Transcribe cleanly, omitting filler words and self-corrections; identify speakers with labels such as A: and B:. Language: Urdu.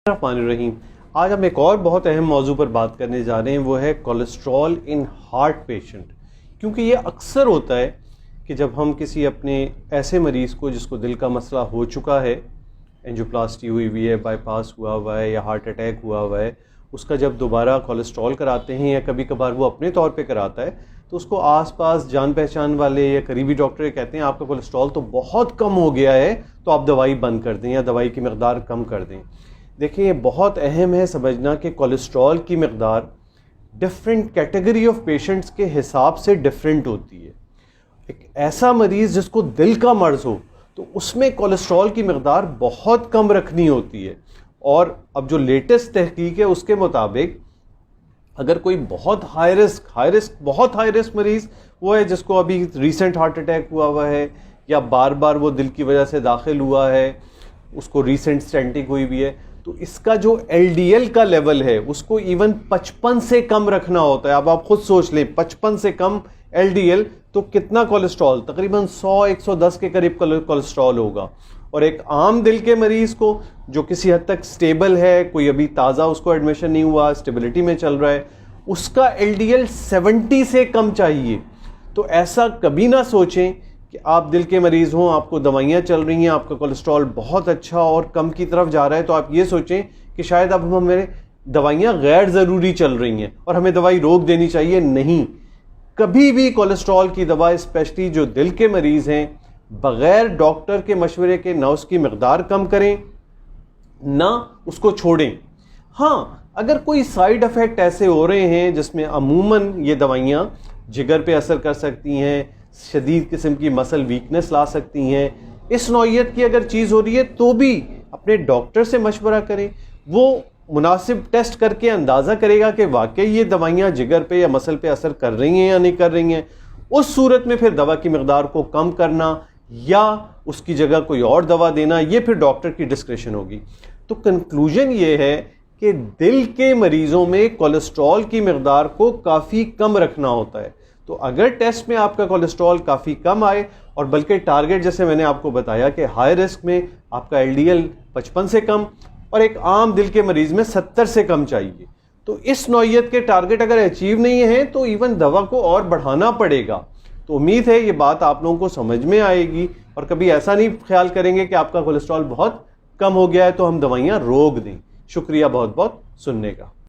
A: الرحمن الرحیم۔ آج ہم ایک اور بہت اہم موضوع پر بات کرنے جا رہے ہیں، وہ ہے کولیسٹرول ان ہارٹ پیشنٹ۔ کیونکہ یہ اکثر ہوتا ہے کہ جب ہم کسی اپنے ایسے مریض کو جس کو دل کا مسئلہ ہو چکا ہے، اینجیوپلاسٹی ہوئی ہے، بائی پاس ہوا ہے یا ہارٹ اٹیک ہوا ہے، اس کا جب دوبارہ کولیسٹرول کراتے ہیں یا کبھی کبھار وہ اپنے طور پہ کراتا ہے تو اس کو آس پاس جان پہچان والے یا قریبی ڈاکٹر کہتے ہیں آپ کا کولیسٹرول تو بہت کم ہو گیا ہے، تو آپ دوائی بند کر دیں یا دوائی کی مقدار کم کر دیں۔ دیکھیں، یہ بہت اہم ہے سمجھنا کہ کولیسٹرول کی مقدار ڈفرینٹ کیٹیگری آف پیشنٹس کے حساب سے ڈفرینٹ ہوتی ہے۔ ایک ایسا مریض جس کو دل کا مرض ہو تو اس میں کولیسٹرول کی مقدار بہت کم رکھنی ہوتی ہے، اور اب جو لیٹسٹ تحقیق ہے اس کے مطابق اگر کوئی بہت ہائی رسک مریض وہ ہے جس کو ابھی ریسنٹ ہارٹ اٹیک ہوا ہے یا بار بار وہ دل کی وجہ سے داخل ہوا ہے، اس کو ریسنٹ سٹینٹنگ ہوئی بھی ہے، تو اس کا جو ایل ڈی ایل کا لیول ہے اس کو ایون 55 سے کم رکھنا ہوتا ہے۔ اب آپ خود سوچ لیں، 55 سے کم ایل ڈی ایل تو کتنا کولیسٹرول؟ تقریباً 100-110 کے قریب کولیسٹرول ہوگا۔ اور ایک عام دل کے مریض کو جو کسی حد تک سٹیبل ہے، کوئی ابھی تازہ اس کو ایڈمیشن نہیں ہوا، اسٹیبلٹی میں چل رہا ہے، اس کا ایل ڈی ایل 70 سے کم چاہیے۔ تو ایسا کبھی نہ سوچیں کہ آپ دل کے مریض ہوں، آپ کو دوائیاں چل رہی ہیں، آپ کا کولیسٹرول بہت اچھا اور کم کی طرف جا رہا ہے، تو آپ یہ سوچیں کہ شاید اب ہمیں دوائیاں غیر ضروری چل رہی ہیں اور ہمیں دوائی روک دینی چاہیے۔ نہیں، کبھی بھی کولیسٹرول کی دوا، اسپیشلی جو دل کے مریض ہیں، بغیر ڈاکٹر کے مشورے کے نہ اس کی مقدار کم کریں نہ اس کو چھوڑیں۔ ہاں، اگر کوئی سائیڈ افیکٹ ایسے ہو رہے ہیں جس میں عموماً یہ دوائیاں جگر پہ اثر کر سکتی ہیں، شدید قسم کی مسل ویکنس لا سکتی ہیں، اس نوعیت کی اگر چیز ہو رہی ہے تو بھی اپنے ڈاکٹر سے مشورہ کریں۔ وہ مناسب ٹیسٹ کر کے اندازہ کرے گا کہ واقعی یہ دوائیاں جگر پہ یا مسل پہ اثر کر رہی ہیں یا نہیں کر رہی ہیں۔ اس صورت میں پھر دوا کی مقدار کو کم کرنا یا اس کی جگہ کوئی اور دوا دینا، یہ پھر ڈاکٹر کی ڈسکریشن ہوگی۔ تو کنکلوژن یہ ہے کہ دل کے مریضوں میں کولیسٹرول کی مقدار کو کافی کم رکھنا ہوتا ہے۔ تو اگر ٹیسٹ میں آپ کا کولیسٹرول کافی کم آئے، اور بلکہ ٹارگٹ جیسے میں نے آپ کو بتایا کہ ہائی رسک میں آپ کا ایل ڈی ایل 55 سے کم اور ایک عام دل کے مریض میں 70 سے کم چاہیے، تو اس نوعیت کے ٹارگٹ اگر اچیو نہیں ہیں تو ایون دوا کو اور بڑھانا پڑے گا۔ تو امید ہے یہ بات آپ لوگوں کو سمجھ میں آئے گی، اور کبھی ایسا نہیں خیال کریں گے کہ آپ کا کولیسٹرول بہت کم ہو گیا ہے تو ہم دوائیاں روک دیں۔ شکریہ بہت بہت سننے کا۔